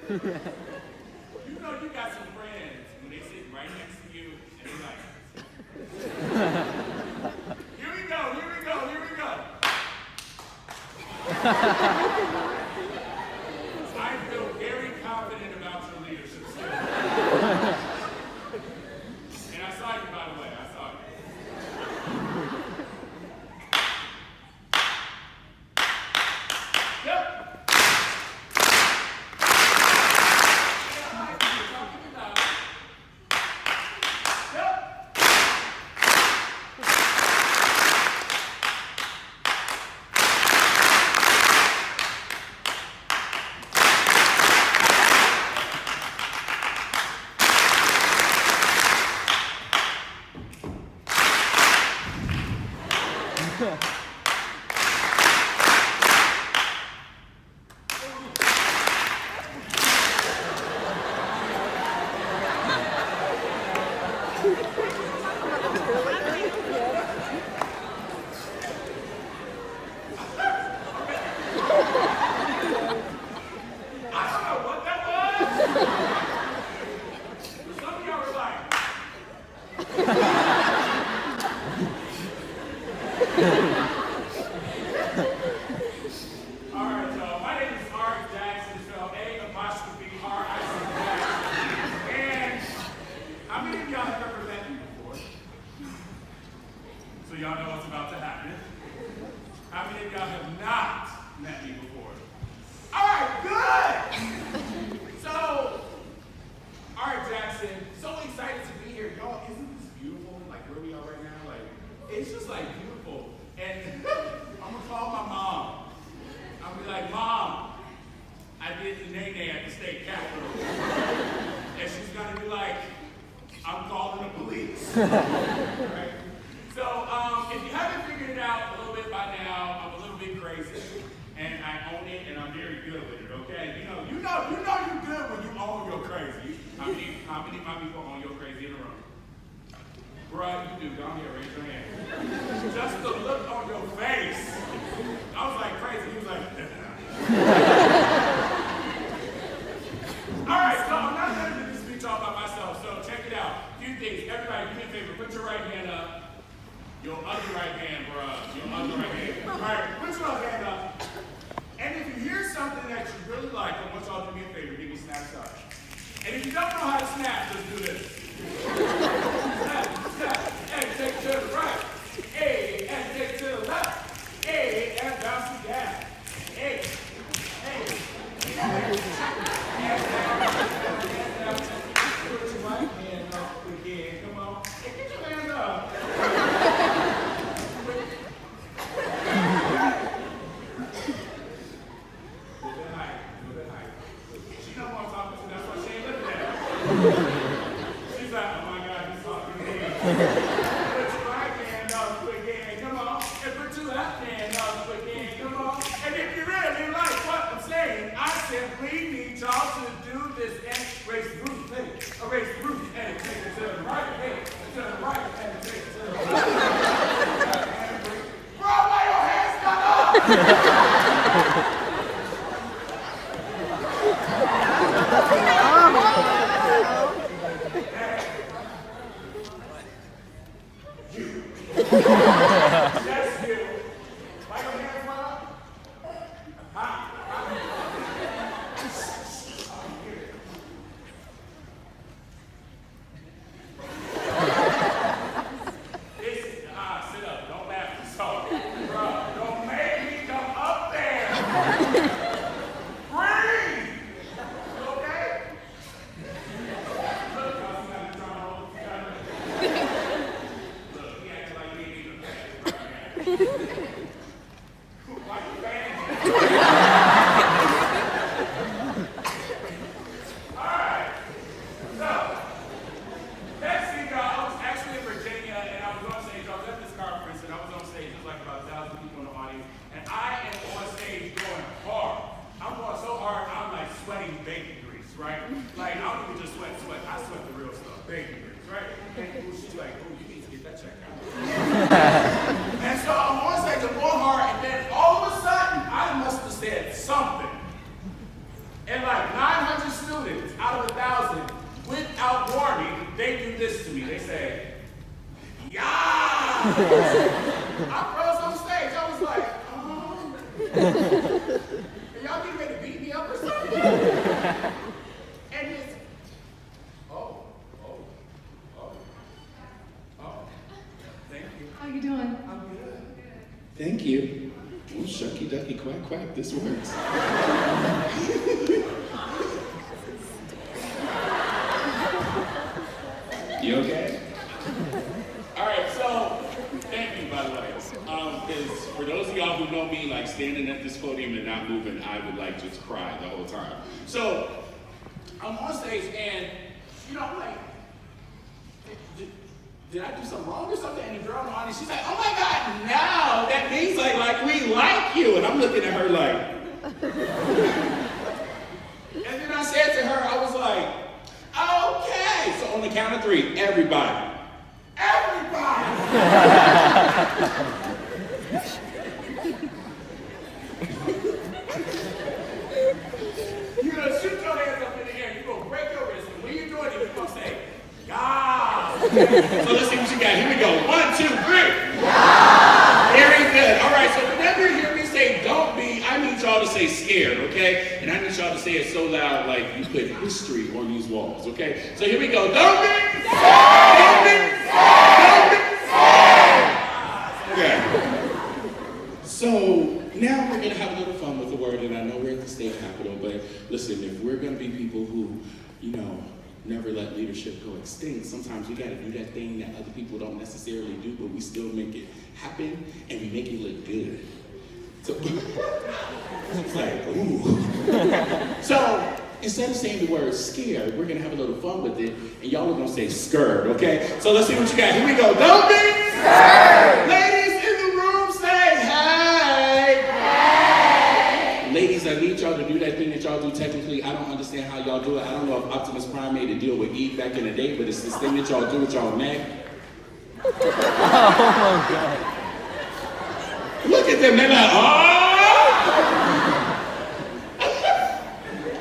You know you got some friends when they sit right next to you and they're like, here we go, here we go, here we go. I feel very confident about your leadership skills. And I saw you, by the way, I saw you. Yep. Y'all know what's about to happen. How many of y'all have not met me before? All right, good. So, all right, Jackson, so excited to be here. Y'all, isn't this beautiful? Like where we are right now? Like, it's just like beautiful. And I'm gonna call my mom. I'm gonna be like, Mom, I did the nay-nay at the state capitol. And she's gonna be like, I'm calling the police. Right? So, if you haven't figured it out a little bit by now, I'm a little bit crazy, and I own it, and I'm very good with it. Okay, you know you're good when you own your crazy. How many of my people own your crazy in the room? Bruh, you do. Down here, raise your hand. Just the look on your face. I was like crazy. He was like, all right. So I'm not going to do this speech all by myself. So check it out. A few things. Everybody, do me a favor. Put your right hand up. Your other right hand, bruh. Your other right hand. All right, put your other hand up. And if you hear something that you really like, I want y'all to do me a favor. Give me a snapshot. And if you don't know how to snap, just do this. Snap, and take it to the right. Hey, and take it to the left. Hey, and bounce it down. Hey, and put your right hand up again. Come on. Hey, get your hand up. She's like, oh my God, he's talking to me. Put your right hand up again, come on. And put your left hand up again, come on. And if you really like what I'm saying, I simply need y'all to do this and raise the roof, hey. Raise the roof and take it to the right, hey. To the right and take it to the right. Bro, why your hands not up? That's you. Why your hands went up? Sit up. Don't laugh. It's all. Bro, don't make me come up there. Breathe. You okay? Look, y'all got the drum roll. Look, he acting like he ain't even bad. Why you bad? All right. So, next thing, y'all, I was actually in Virginia, and I was on stage. I was at this conference, and I was on stage. There's like about 1,000 people in the audience, and I am on stage going hard. I'm going so hard, I'm like sweating bacon grease, right? Like, I don't even just sweat. I sweat the real stuff, bacon grease, right? And she's like, oh, you need to get that checked out. And so I'm on stage, I'm going hard, and then all of a sudden, I must have said something. And like 900 I froze on stage. I was like, are y'all getting ready to beat me up or something? And it's, oh. Thank you. How you doing? I'm good. Thank you. Oh, shucky ducky quack quack, this works. You okay? All right, so thank you, by the way. Because for those of y'all who know me, like standing at this podium and not moving, I would like just cry the whole time. So I'm on stage and, I'm like, did I do something wrong or something? And the girl in the audience, she's like, oh my God, no, that means like we like you. And I'm looking at her like, and then I said to her, I was like, okay. So on the count of 3, everybody. You're gonna shoot your hands up in the air, you're gonna break your wrist, and when you're doing it, you're gonna say, God. So let's see what you got. Here we go. 1, 2, 3. God. Very good. All right, so whenever you hear me say don't be, I need y'all to say scared, okay? And I need y'all to say it so loud like you put history on these walls, okay? So here we go. Don't be scared. Don't be scared. Don't be scared. Okay. So now we're gonna have a little fun with the word, and I know we're at the state capitol, but listen, if we're gonna be people who, never let leadership go extinct, sometimes we gotta do that thing that other people don't necessarily do, but we still make it happen, and we make it look good. So, it's like, ooh. So, instead of saying the word scared, we're gonna have a little fun with it, and y'all are gonna say scared, okay? So let's see what you got. Here we go. Don't be scared. Ladies in the room, say hey. Hey. Ladies, I need y'all to do that thing that y'all do technically. I don't understand how y'all do it. I don't know if Optimus Prime made a deal with Eve back in the day, but it's this thing that y'all do with y'all neck. Oh my God. Look at them, they're like, oh!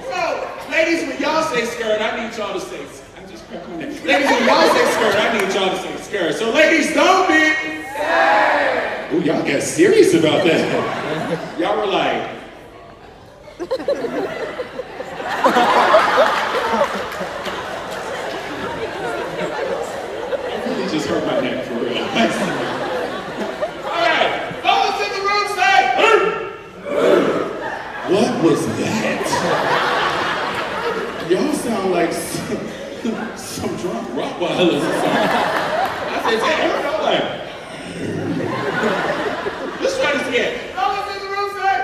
So, ladies, when y'all say skirt, I need y'all to say, I just cracked my neck. Ladies, when y'all say skirt, I need y'all to say skirt. So, ladies, don't be scared. Ooh, y'all got serious about that. Y'all were like, I really just hurt my neck for real. All right, fellas in the room say, what was that? Y'all sound like some drunk Rottweilers or something. I said, hey, I don't know, like, let's try this again. Fellas in the room say,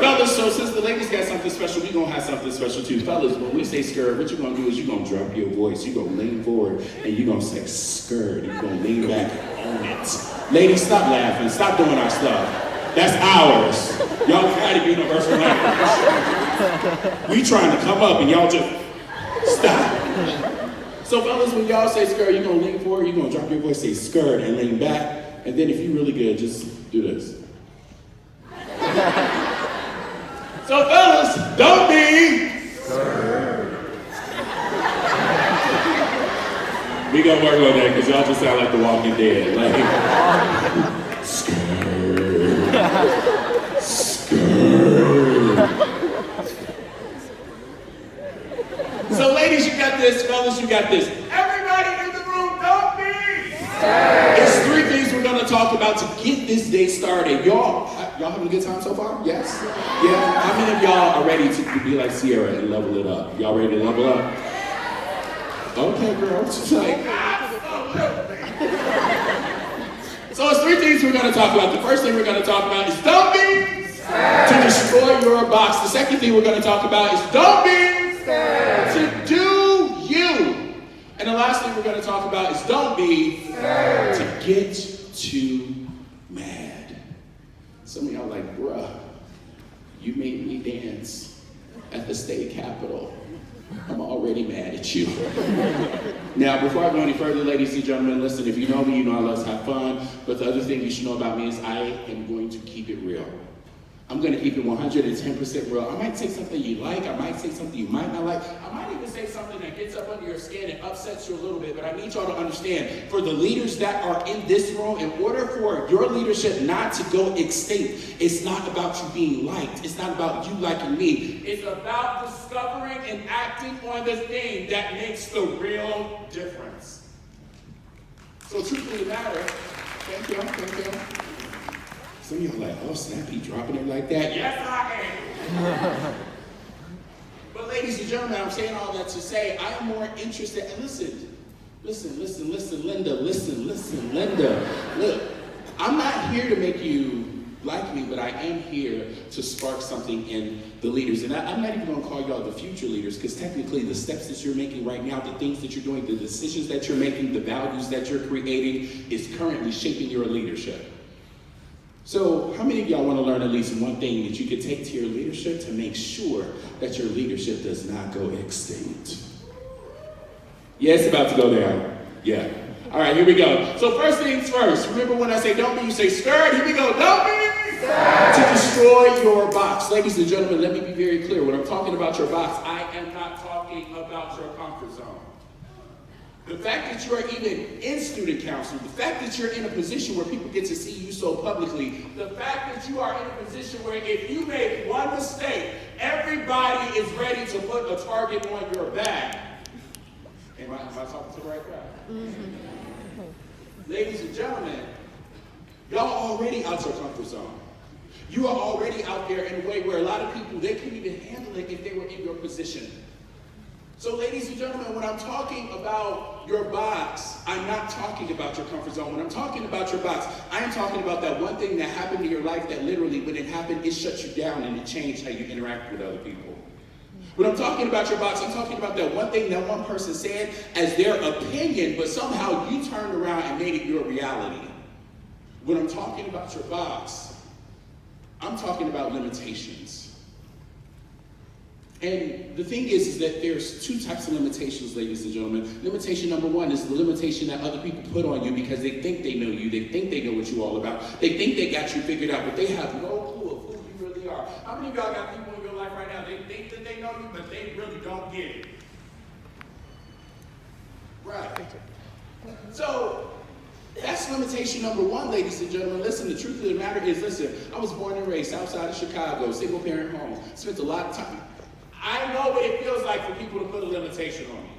fellas, so since the ladies got something special, we gonna have something special too. Fellas, when we say skirt, what you gonna do is you gonna drop your voice, you gonna lean forward, and you gonna say skirt, and you gonna lean back on it. Ladies, stop laughing, stop doing our stuff. That's ours. Y'all try to universal language. We trying to come up and y'all just stop. So fellas, when y'all say skirt, you're gonna lean forward, you're gonna drop your voice, say skirt, and lean back. And then if you're really good, just do this. So fellas, don't be skirt. We gonna work on that because y'all just sound like The Walking Dead. Like, skirt. So ladies, you got this. Fellas, you got this. Everybody in the room, don't be scared. There's 3 things we're going to talk about to get this day started. Y'all having a good time so far? Yes? Yeah? How many of y'all are ready to be like Sierra and level it up? Y'all ready to level up? Okay, girl. She's like, absolutely. So it's 3 things we're going to talk about. The first thing we're going to talk about is don't be scared to destroy your box. The second thing we're going to talk about is don't be scared to do you. And the last thing we're going to talk about is don't be scared to get too mad. Some of y'all are like, bruh, you made me dance at the state capitol. I'm already mad at you. Now, before I go any further, ladies and gentlemen, listen, if you know me, you know I love to have fun. But the other thing you should know about me is I am going to keep it real. I'm going to keep it 110% real. I might say something you like. I might say something you might not like. I might even say something that gets up under your skin and upsets you a little bit. But I need y'all to understand, for the leaders that are in this room, in order for your leadership not to go extinct, it's not about you being liked. It's not about you liking me. It's about discovering and acting on the thing that makes the real difference. So truth of the matter, thank you. Some of y'all are like, oh snap, he dropping it like that. Yes, I am. But ladies and gentlemen, I'm saying all that to say, I am more interested, and listen, Linda, Linda. Look, I'm not here to make you like me, but I am here to spark something in the leaders. And I'm not even gonna call y'all the future leaders, because technically the steps that you're making right now, the things that you're doing, the decisions that you're making, the values that you're creating is currently shaping your leadership. So how many of y'all want to learn at least one thing that you could take to your leadership to make sure that your leadership does not go extinct? Yeah, it's about to go down. Yeah. All right, here we go. So first things first, remember when I say don't be, you say stirred. Here we go. Don't be stirred. To destroy your box. Ladies and gentlemen, let me be very clear. When I'm talking about your box, I am not talking about your comfort zone. The fact that you are even in student council, the fact that you're in a position where people get to see you so publicly, the fact that you are in a position where if you make one mistake, everybody is ready to put a target on your back. Am I talking to the right guy? Mm-hmm. Ladies and gentlemen, y'all already out your comfort zone. You are already out there in a way where a lot of people, they couldn't even handle it if they were in your position. So ladies and gentlemen, when I'm talking about your box, I'm not talking about your comfort zone. When I'm talking about your box, I am talking about that one thing that happened in your life that literally, when it happened, it shut you down and it changed how you interact with other people. When I'm talking about your box, I'm talking about that one thing that one person said as their opinion, but somehow you turned around and made it your reality. When I'm talking about your box, I'm talking about limitations. And the thing is that there's two types of limitations, ladies and gentlemen. Limitation number one is the limitation that other people put on you because they think they know you. They think they know what you're all about. They think they got you figured out, but they have no clue of who you really are. How many of y'all got people in your life right now, they think that they know you, but they really don't get it? Right. So, that's limitation number one, ladies and gentlemen. Listen, the truth of the matter is, listen, I was born and raised outside of Chicago, single parent home. Spent a lot of time. I know what it feels like for people to put a limitation on me.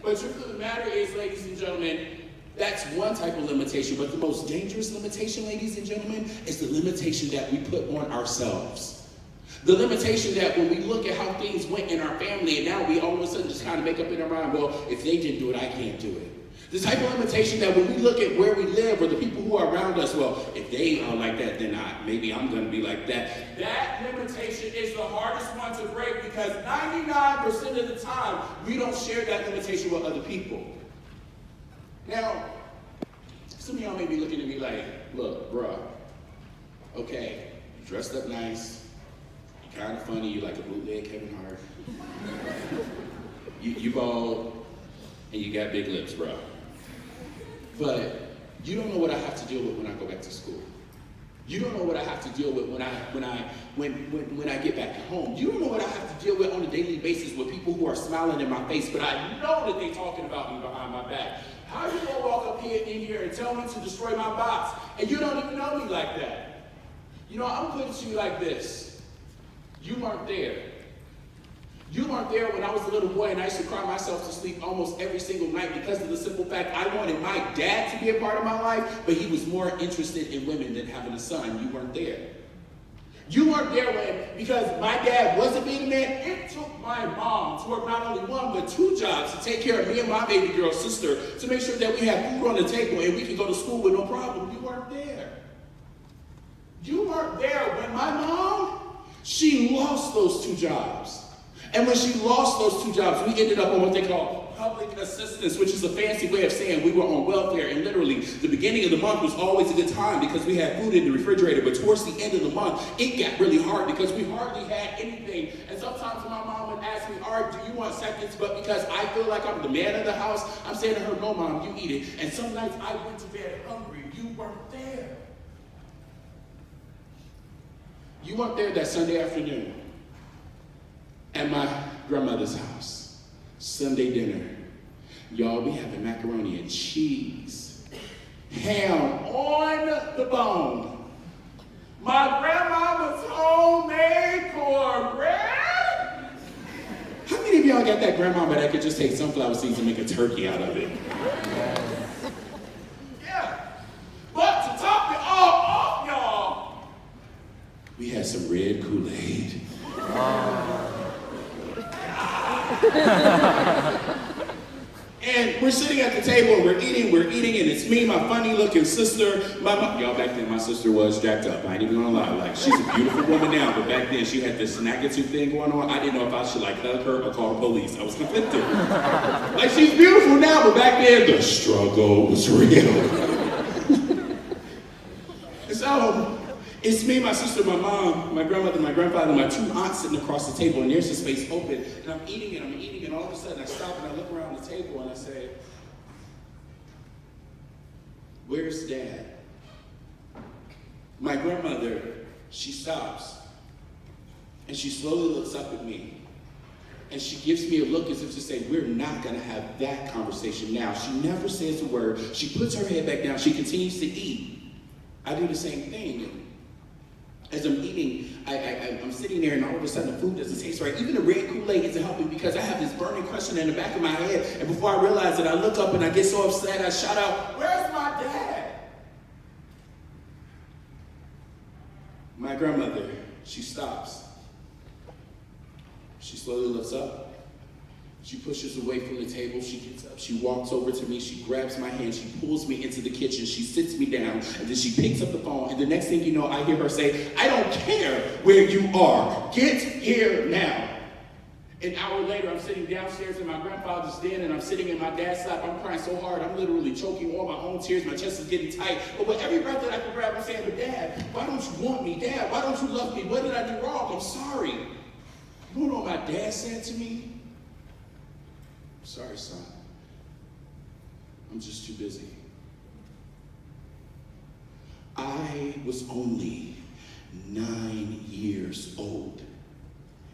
But the truth of the matter is, ladies and gentlemen, that's one type of limitation. But the most dangerous limitation, ladies and gentlemen, is the limitation that we put on ourselves. The limitation that when we look at how things went in our family and now we all of a sudden just kind of make up in our mind, well, if they didn't do it, I can't do it. The type of limitation that when we look at where we live or the people who are around us, well, if they are like that, then maybe I'm going to be like that. That limitation is the hardest one to break because 99% of the time, we don't share that limitation with other people. Now, some of y'all may be looking at me like, look, bruh, okay, you dressed up nice, you're kind of funny, you're like a bootleg Kevin Hart, you bald, and you got big lips, bro. But you don't know what I have to deal with when I go back to school. You don't know what I have to deal with when I get back home. You don't know what I have to deal with on a daily basis with people who are smiling in my face, but I know that they're talking about me behind my back. How are you gonna walk up in here and tell me to destroy my box, and you don't even know me like that? You know, I'm putting it to you like this. You weren't there. You weren't there when I was a little boy and I used to cry myself to sleep almost every single night because of the simple fact I wanted my dad to be a part of my life, but he was more interested in women than having a son. You weren't there. You weren't there because my dad wasn't being a man. It took my mom to work not only one, but two jobs to take care of me and my baby girl sister to make sure that we had food on the table and we could go to school with no problem. You weren't there. You weren't there when my mom, she lost those two jobs. And when she lost those two jobs, we ended up on what they call public assistance, which is a fancy way of saying we were on welfare. And literally, the beginning of the month was always a good time because we had food in the refrigerator. But towards the end of the month, it got really hard because we hardly had anything. And sometimes my mom would ask me, Art, do you want seconds? But because I feel like I'm the man of the house, I'm saying to her, no, Mom, you eat it. And some nights I went to bed hungry. You weren't there. You weren't there that Sunday afternoon at my grandmother's house. Sunday dinner. Y'all, we having macaroni and cheese. Ham on the bone. My grandmama's homemade cornbread. How many of y'all got that grandmama that could just take sunflower seeds and make a turkey out of it? Yeah. But to top it all off, y'all, we had some red Kool-Aid. And we're sitting at the table and we're eating, and it's me, my funny looking sister, my mom. Y'all, back then my sister was jacked up. I ain't even gonna lie. Like, she's a beautiful woman now, but back then she had this snaggletooth thing going on. I didn't know if I should like hug her or call the police. I was conflicted. Like, she's beautiful now, but back then the struggle was real. And so, it's me, my sister, my mom, my grandmother, my grandfather, my two aunts sitting across the table, and there's a space open, and I'm eating, and all of a sudden I stop and I look around the table and I say, "Where's Dad?" My grandmother, she stops, and she slowly looks up at me, and she gives me a look as if to say, "We're not gonna have that conversation now." She never says a word. She puts her head back down. She continues to eat. I do the same thing. As I'm eating, I'm sitting there, and all of a sudden the food doesn't taste right. Even the red Kool-Aid isn't helping because I have this burning question in the back of my head. And before I realize it, I look up and I get so upset, I shout out, "Where's my dad?" My grandmother, she stops. She slowly looks up. She pushes away from the table. She gets up. She walks over to me. She grabs my hand. She pulls me into the kitchen. She sits me down. And then she picks up the phone. And the next thing you know, I hear her say, "I don't care where you are. Get here now." An hour later, I'm sitting downstairs in my grandfather's den, and I'm sitting in my dad's lap. I'm crying so hard, I'm literally choking all my own tears. My chest is getting tight. But with every breath that I can grab, I'm saying, "But Dad, why don't you want me? Dad, why don't you love me? What did I do wrong? I'm sorry." You know what my dad said to me? "Sorry, son. I'm just too busy." I was only 9 years old.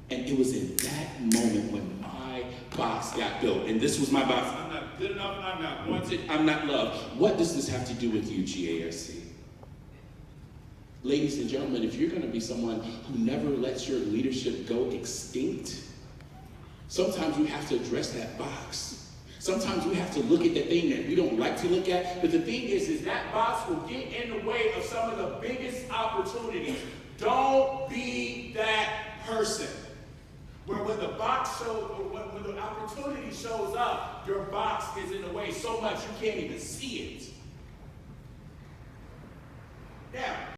And it was in that moment when my box got built. And this was my box. I'm not good enough, I'm not wanted, I'm not loved. What does this have to do with you, GASC? Ladies and gentlemen, if you're gonna be someone who never lets your leadership go extinct, sometimes we have to address that box. Sometimes we have to look at the thing that we don't like to look at, but the thing is that box will get in the way of some of the biggest opportunities. Don't be that person where when the box shows, when the opportunity shows up, your box is in the way so much you can't even see it. Now,